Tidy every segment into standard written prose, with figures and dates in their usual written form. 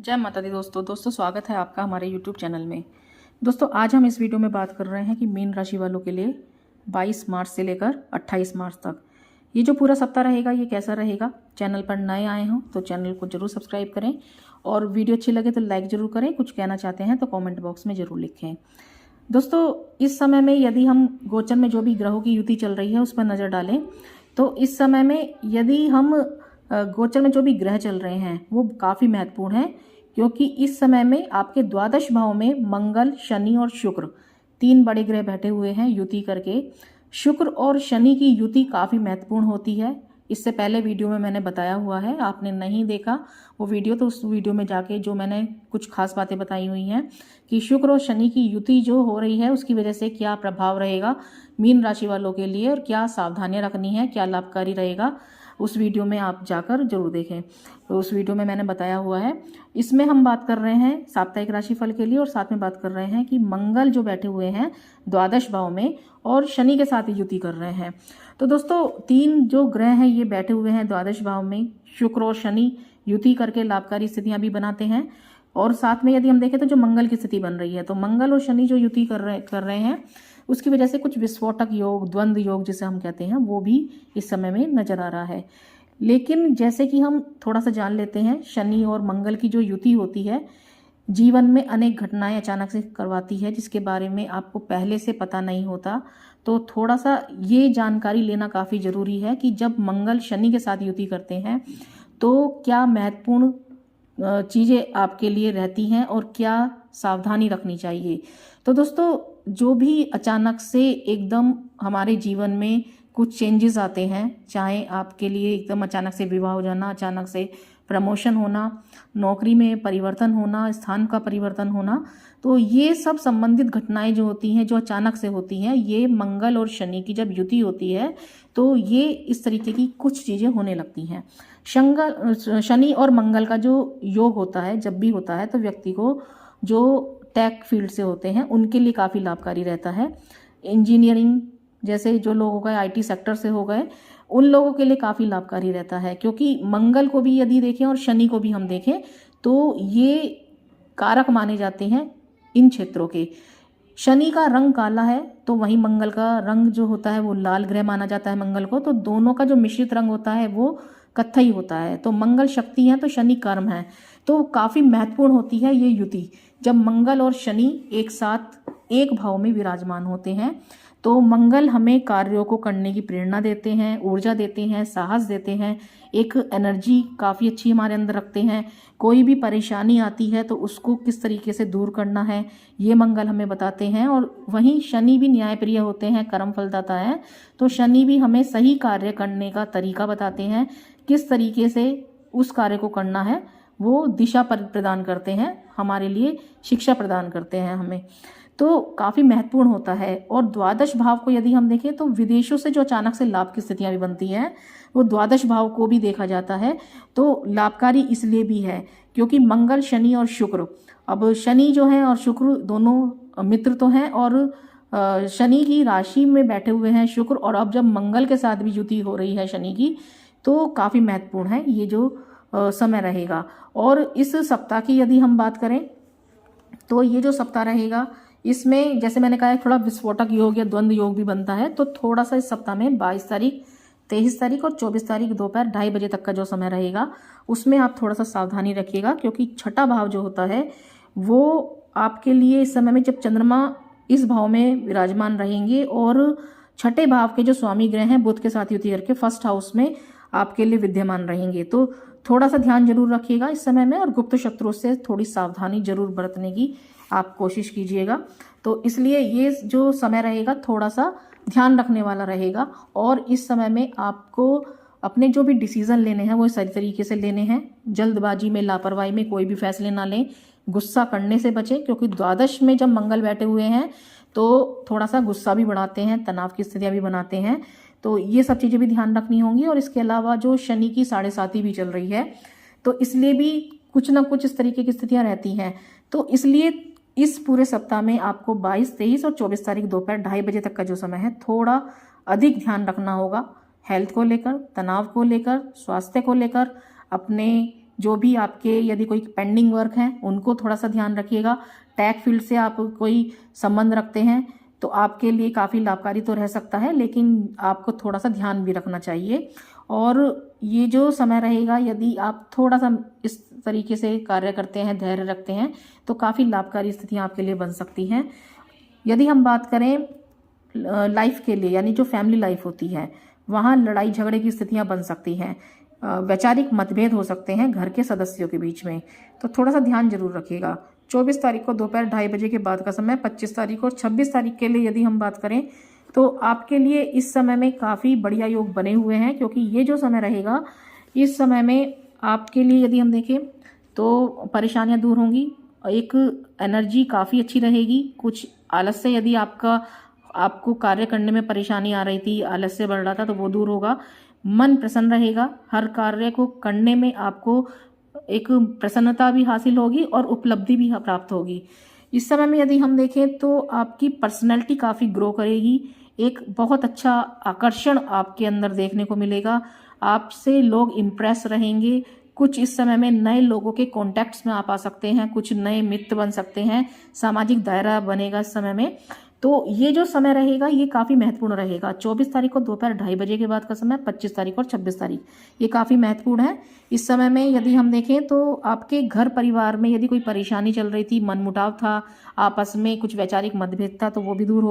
जय माता दी दोस्तों स्वागत है आपका हमारे YouTube चैनल में। दोस्तों आज हम इस वीडियो में बात कर रहे हैं कि मीन राशि वालों के लिए 22 मार्च से लेकर 28 मार्च तक ये जो पूरा सप्ताह रहेगा ये कैसा रहेगा। चैनल पर नए आए हों तो चैनल को जरूर सब्सक्राइब करें और वीडियो अच्छी लगे तो लाइक ज़रूर करें। कुछ कहना चाहते हैं तो कॉमेंट बॉक्स में ज़रूर लिखें। दोस्तों इस समय में यदि हम गोचर में जो भी ग्रहों की युति चल रही है उस पर नज़र डालें तो इस समय में यदि हम गोचर में जो भी ग्रह चल रहे हैं वो काफ़ी महत्वपूर्ण है, क्योंकि इस समय में आपके द्वादश भाव में मंगल, शनि और शुक्र तीन बड़े ग्रह बैठे हुए हैं युति करके। शुक्र और शनि की युति काफ़ी महत्वपूर्ण होती है। इससे पहले वीडियो में मैंने बताया हुआ है, आपने नहीं देखा वो वीडियो तो उस वीडियो में जाके जो मैंने कुछ खास बातें बताई हुई हैं कि शुक्र और शनि की युति जो हो रही है उसकी वजह से क्या प्रभाव रहेगा मीन राशि वालों के लिए और क्या सावधानियां रखनी है, क्या लाभकारी रहेगा, उस वीडियो में आप जाकर जरूर देखें। तो उस वीडियो में मैंने बताया हुआ है। इसमें हम बात कर रहे हैं साप्ताहिक राशिफल के लिए और साथ में बात कर रहे हैं कि मंगल जो बैठे हुए हैं द्वादश भाव में और शनि के साथ युति कर रहे हैं। तो दोस्तों तीन जो ग्रह हैं ये बैठे हुए हैं द्वादश भाव में, शुक्र और शनि युति करके लाभकारी स्थितियां भी बनाते हैं। और साथ में यदि हम देखें तो जो मंगल की स्थिति बन रही है तो मंगल और शनि जो युति कर रहे हैं उसकी वजह से कुछ विस्फोटक योग, द्वंद्व योग जिसे हम कहते हैं वो भी इस समय में नजर आ रहा है। लेकिन जैसे कि हम थोड़ा सा जान लेते हैं, शनि और मंगल की जो युति होती है जीवन में अनेक घटनाएं अचानक से करवाती है जिसके बारे में आपको पहले से पता नहीं होता। तो थोड़ा सा ये जानकारी लेना काफ़ी ज़रूरी है कि जब मंगल शनि के साथ युति करते हैं तो क्या महत्वपूर्ण चीज़ें आपके लिए रहती हैं और क्या सावधानी रखनी चाहिए। तो दोस्तों जो भी अचानक से एकदम हमारे जीवन में कुछ चेंजेस आते हैं, चाहे आपके लिए एकदम अचानक से विवाह हो जाना, अचानक से प्रमोशन होना, नौकरी में परिवर्तन होना, स्थान का परिवर्तन होना, तो ये सब संबंधित घटनाएं जो होती हैं जो अचानक से होती हैं, ये मंगल और शनि की जब युति होती है तो ये इस तरीके की कुछ चीज़ें होने लगती हैं। शनि और मंगल का जो योग होता है जब भी होता है तो व्यक्ति को जो टेक फील्ड से होते हैं उनके लिए काफ़ी लाभकारी रहता है। इंजीनियरिंग जैसे जो लोग हो गए, आईटी सेक्टर से हो गए, उन लोगों के लिए काफ़ी लाभकारी रहता है, क्योंकि मंगल को भी यदि देखें और शनि को भी हम देखें तो ये कारक माने जाते हैं इन क्षेत्रों के। शनि का रंग काला है तो वहीं मंगल का रंग जो होता है वो लाल ग्रह माना जाता है मंगल को, तो दोनों का जो मिश्रित रंग होता है वो कत्थई होता है। तो मंगल शक्ति है तो शनि कर्म है, तो काफ़ी महत्वपूर्ण होती है ये युति जब मंगल और शनि एक साथ एक भाव में विराजमान होते हैं। तो मंगल हमें कार्यों को करने की प्रेरणा देते हैं, ऊर्जा देते हैं, साहस देते हैं, एक एनर्जी काफ़ी अच्छी हमारे अंदर रखते हैं। कोई भी परेशानी आती है तो उसको किस तरीके से दूर करना है ये मंगल हमें बताते हैं। और वहीं शनि भी न्यायप्रिय होते हैं, कर्म फलदाता है, तो शनि भी हमें सही कार्य करने का तरीका बताते हैं, किस तरीके से उस कार्य को करना है वो दिशा प्रदान करते हैं, हमारे लिए शिक्षा प्रदान करते हैं हमें। तो काफ़ी महत्वपूर्ण होता है। और द्वादश भाव को यदि हम देखें तो विदेशों से जो अचानक से लाभ की स्थितियां भी बनती हैं वो द्वादश भाव को भी देखा जाता है। तो लाभकारी इसलिए भी है क्योंकि मंगल, शनि और शुक्र, अब शनि जो है और शुक्र दोनों मित्र तो हैं और शनि की राशि में बैठे हुए हैं शुक्र, और अब जब मंगल के साथ भी युति हो रही है शनि की तो काफ़ी महत्वपूर्ण है ये जो समय रहेगा। और इस सप्ताह की यदि हम बात करें तो ये जो सप्ताह रहेगा इसमें जैसे मैंने कहा थोड़ा विस्फोटक योग या द्वंद्व योग भी बनता है। तो थोड़ा सा इस सप्ताह में 22 तारीख, 23 तारीख और 24 तारीख दोपहर 2:30 बजे तक का जो समय रहेगा उसमें आप थोड़ा सा सावधानी रखिएगा, क्योंकि छठा भाव जो होता है वो आपके लिए इस समय में जब चंद्रमा इस भाव में विराजमान रहेंगे और छठे भाव के जो स्वामी ग्रह हैं बुध के साथ युति करके फर्स्ट हाउस में आपके लिए विद्यमान रहेंगे। तो थोड़ा सा ध्यान जरूर रखिएगा इस समय में और गुप्त शत्रुओं से थोड़ी सावधानी जरूर बरतने की आप कोशिश कीजिएगा। तो इसलिए ये जो समय रहेगा थोड़ा सा ध्यान रखने वाला रहेगा। और इस समय में आपको अपने जो भी डिसीजन लेने हैं वो सही तरीके से लेने हैं, जल्दबाजी में, लापरवाही में कोई भी फैसले ना लें, गुस्सा करने से बचें, क्योंकि द्वादश में जब मंगल बैठे हुए हैं तो थोड़ा सा गुस्सा भी बढ़ाते हैं, तनाव की स्थितियां भी बनाते हैं। तो ये सब चीज़ें भी ध्यान रखनी होंगी। और इसके अलावा जो शनि की 7.5 भी चल रही है तो इसलिए भी कुछ ना कुछ इस तरीके की स्थितियां रहती हैं। तो इसलिए इस पूरे सप्ताह में आपको 22, 23 और 24 तारीख दोपहर 2:30 बजे तक का जो समय है थोड़ा अधिक ध्यान रखना होगा, हेल्थ को लेकर, तनाव को लेकर, स्वास्थ्य को लेकर, अपने जो भी आपके यदि कोई पेंडिंग वर्क है उनको थोड़ा सा ध्यान रखिएगा। टैग फील्ड से आप कोई संबंध रखते हैं तो आपके लिए काफ़ी लाभकारी तो रह सकता है, लेकिन आपको थोड़ा सा ध्यान भी रखना चाहिए। और ये जो समय रहेगा, यदि आप थोड़ा सा इस तरीके से कार्य करते हैं, धैर्य रखते हैं, तो काफ़ी लाभकारी स्थितियाँ आपके लिए बन सकती हैं। यदि हम बात करें लाइफ के लिए, यानी जो फैमिली लाइफ होती है, वहाँ लड़ाई झगड़े की स्थितियाँ बन सकती हैं। वैचारिक मतभेद हो सकते हैं घर के सदस्यों के बीच में, तो थोड़ा सा ध्यान जरूर रखिएगा। 24 तारीख को दोपहर 2:30 बजे के बाद का समय, 25 तारीख और 26 तारीख के लिए यदि हम बात करें तो आपके लिए इस समय में काफ़ी बढ़िया योग बने हुए हैं, क्योंकि ये जो समय रहेगा, इस समय में आपके लिए यदि हम देखें तो परेशानियां दूर होंगी, एक एनर्जी काफ़ी अच्छी रहेगी। कुछ आलस्य यदि आपको कार्य करने में परेशानी आ रही थी, आलस्य बढ़ रहा था, तो वो दूर होगा। मन प्रसन्न रहेगा, हर कार्य को करने में आपको एक प्रसन्नता भी हासिल होगी और उपलब्धि भी प्राप्त होगी। इस समय में यदि हम देखें तो आपकी पर्सनैलिटी काफ़ी ग्रो करेगी, एक बहुत अच्छा आकर्षण आपके अंदर देखने को मिलेगा, आपसे लोग इम्प्रेस रहेंगे। कुछ इस समय में नए लोगों के कॉन्टैक्ट्स में आप आ सकते हैं, कुछ नए मित्र बन सकते हैं, सामाजिक दायरा बनेगा इस समय में। तो ये जो समय रहेगा ये काफ़ी महत्वपूर्ण रहेगा। 24 तारीख को दोपहर 2:30 बजे के बाद का समय, 25 तारीख और 26 तारीख, ये काफ़ी महत्वपूर्ण है। इस समय में यदि हम देखें तो आपके घर परिवार में यदि कोई परेशानी चल रही थी, मनमुटाव था, आपस में कुछ वैचारिक मतभेद था, तो वो भी दूर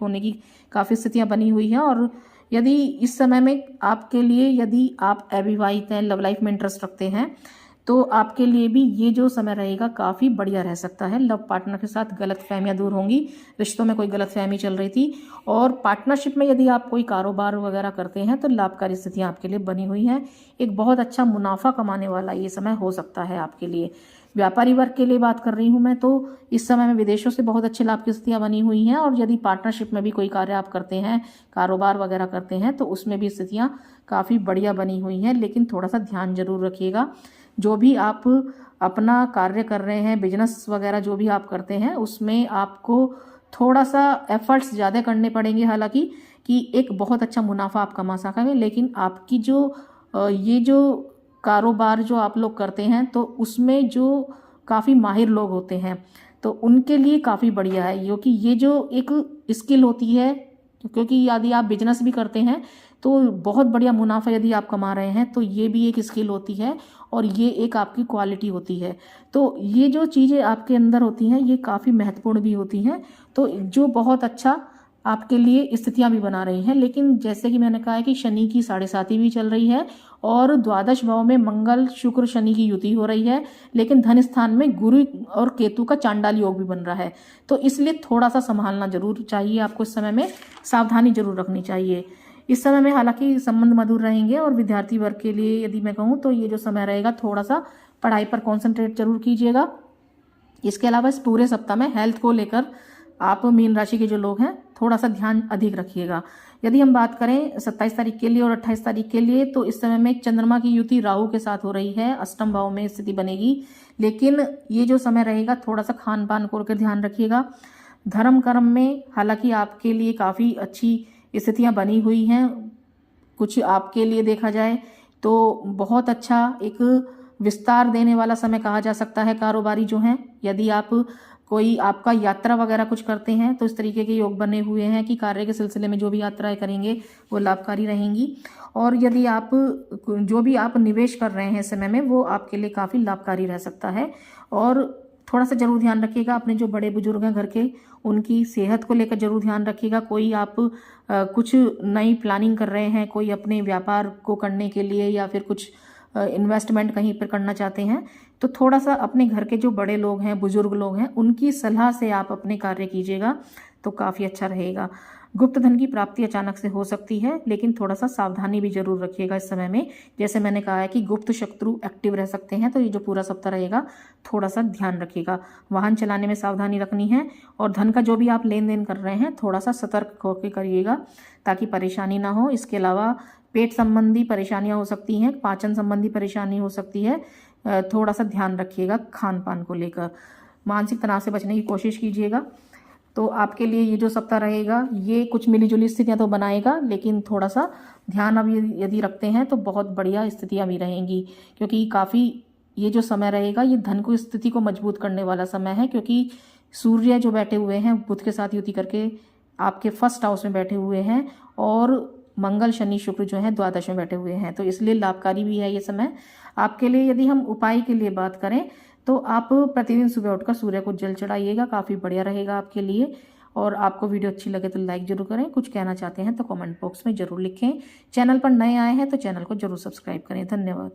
होने की काफ़ी स्थितियाँ बनी हुई हैं। और यदि इस समय में आपके लिए, यदि आप अविवाहित हैं, लव लाइफ में इंटरेस्ट रखते हैं, तो आपके लिए भी ये जो समय रहेगा काफ़ी बढ़िया रह सकता है। लव पार्टनर के साथ गलतफहमियां दूर होंगी, रिश्तों में कोई गलतफहमी चल रही थी, और पार्टनरशिप में यदि आप कोई कारोबार वगैरह करते हैं तो लाभकारी स्थितियां आपके लिए बनी हुई हैं। एक बहुत अच्छा मुनाफा कमाने वाला ये समय हो सकता है आपके लिए। व्यापारी वर्ग के लिए बात कर रही हूँ मैं, तो इस समय में विदेशों से बहुत अच्छे लाभ की स्थितियाँ बनी हुई हैं। और यदि पार्टनरशिप में भी कोई कार्य आप करते हैं, कारोबार वगैरह करते हैं, तो उसमें भी स्थितियाँ काफ़ी बढ़िया बनी हुई हैं, लेकिन थोड़ा सा ध्यान जरूर रखिएगा। जो भी आप अपना कार्य कर रहे हैं, बिजनेस वगैरह जो भी आप करते हैं, उसमें आपको थोड़ा सा एफर्ट्स ज़्यादा करने पड़ेंगे, हालांकि कि एक बहुत अच्छा मुनाफा आप कमा सकेंगे। लेकिन आपकी ये जो कारोबार जो आप लोग करते हैं, तो उसमें जो काफ़ी माहिर लोग होते हैं, तो उनके लिए काफ़ी बढ़िया है, क्योंकि ये जो एक स्किल होती है, क्योंकि यदि आप बिजनेस भी करते हैं तो बहुत बढ़िया मुनाफा यदि आप कमा रहे हैं, तो ये भी एक स्किल होती है और ये एक आपकी क्वालिटी होती है। तो ये जो चीज़ें आपके अंदर होती हैं ये काफ़ी महत्वपूर्ण भी होती हैं, तो जो बहुत अच्छा आपके लिए स्थितियां भी बना रही हैं। लेकिन जैसे कि मैंने कहा है कि शनि की 7.5 भी चल रही है और द्वादश भाव में मंगल शुक्र शनि की युति हो रही है, लेकिन धन स्थान में गुरु और केतु का चांडाल योग भी बन रहा है, तो इसलिए थोड़ा सा संभालना जरूर चाहिए आपको। इस समय में सावधानी जरूर रखनी चाहिए। इस समय में हालांकि संबंध मधुर रहेंगे, और विद्यार्थी वर्ग के लिए यदि मैं कहूँ तो ये जो समय रहेगा, थोड़ा सा पढ़ाई पर कॉन्सेंट्रेट जरूर कीजिएगा। इसके अलावा इस पूरे सप्ताह में हेल्थ को लेकर आप मीन राशि के जो लोग हैं थोड़ा सा ध्यान अधिक रखिएगा। यदि हम बात करें 27 तारीख के लिए और 28 तारीख के लिए, तो इस समय में चंद्रमा की युति राहु के साथ हो रही है, अष्टम भाव में स्थिति बनेगी। लेकिन ये जो समय रहेगा थोड़ा सा खान पान को लेकर ध्यान रखिएगा। धर्म कर्म में हालांकि आपके लिए काफ़ी अच्छी स्थितियां बनी हुई हैं। कुछ आपके लिए देखा जाए तो बहुत अच्छा एक विस्तार देने वाला समय कहा जा सकता है कारोबारी जो हैं। यदि आप कोई आपका यात्रा वगैरह कुछ करते हैं तो इस तरीके के योग बने हुए हैं कि कार्य के सिलसिले में जो भी यात्राएं करेंगे वो लाभकारी रहेंगी। और यदि आप जो भी आप निवेश कर रहे हैं समय में, वो आपके लिए काफ़ी लाभकारी रह सकता है। और थोड़ा सा जरूर ध्यान रखिएगा, अपने जो बड़े बुजुर्ग हैं घर के, उनकी सेहत को लेकर जरूर ध्यान रखिएगा। कोई आप कुछ नई प्लानिंग कर रहे हैं, कोई अपने व्यापार को करने के लिए या फिर कुछ इन्वेस्टमेंट कहीं पर करना चाहते हैं, तो थोड़ा सा अपने घर के जो बड़े लोग हैं, बुजुर्ग लोग हैं, उनकी सलाह से आप अपने कार्य कीजिएगा तो काफ़ी अच्छा रहेगा। गुप्त धन की प्राप्ति अचानक से हो सकती है, लेकिन थोड़ा सा सावधानी भी जरूर रखिएगा इस समय में। जैसे मैंने कहा है कि गुप्त शत्रु एक्टिव रह सकते हैं, तो ये जो पूरा सप्ताह रहेगा थोड़ा सा ध्यान रखिएगा। वाहन चलाने में सावधानी रखनी है, और धन का जो भी आप लेन देन कर रहे हैं थोड़ा सा सतर्क होकर करिएगा ताकि परेशानी ना हो। इसके अलावा पेट संबंधी परेशानियां हो सकती हैं, पाचन संबंधी परेशानी हो सकती है, थोड़ा सा ध्यान रखिएगा खान पान को लेकर। मानसिक तनाव से बचने की कोशिश कीजिएगा। तो आपके लिए ये जो सप्ताह रहेगा ये कुछ मिलीजुली स्थितियां तो बनाएगा, लेकिन थोड़ा सा ध्यान अब यदि रखते हैं तो बहुत बढ़िया स्थितियां भी रहेंगी, क्योंकि काफ़ी ये जो समय रहेगा ये धन को स्थिति को मजबूत करने वाला समय है, क्योंकि सूर्य जो बैठे हुए हैं बुध के साथ युति करके आपके फर्स्ट हाउस में बैठे हुए हैं, और मंगल शनि शुक्र जो है द्वादश में बैठे हुए हैं, तो इसलिए लाभकारी भी है ये समय आपके लिए। यदि हम उपाय के लिए बात करें तो आप प्रतिदिन सुबह उठकर सूर्य को जल चढ़ाइएगा, काफ़ी बढ़िया रहेगा आपके लिए। और आपको वीडियो अच्छी लगे तो लाइक जरूर करें, कुछ कहना चाहते हैं तो कमेंट बॉक्स में जरूर लिखें। चैनल पर नए आए हैं तो चैनल को जरूर सब्सक्राइब करें। धन्यवाद।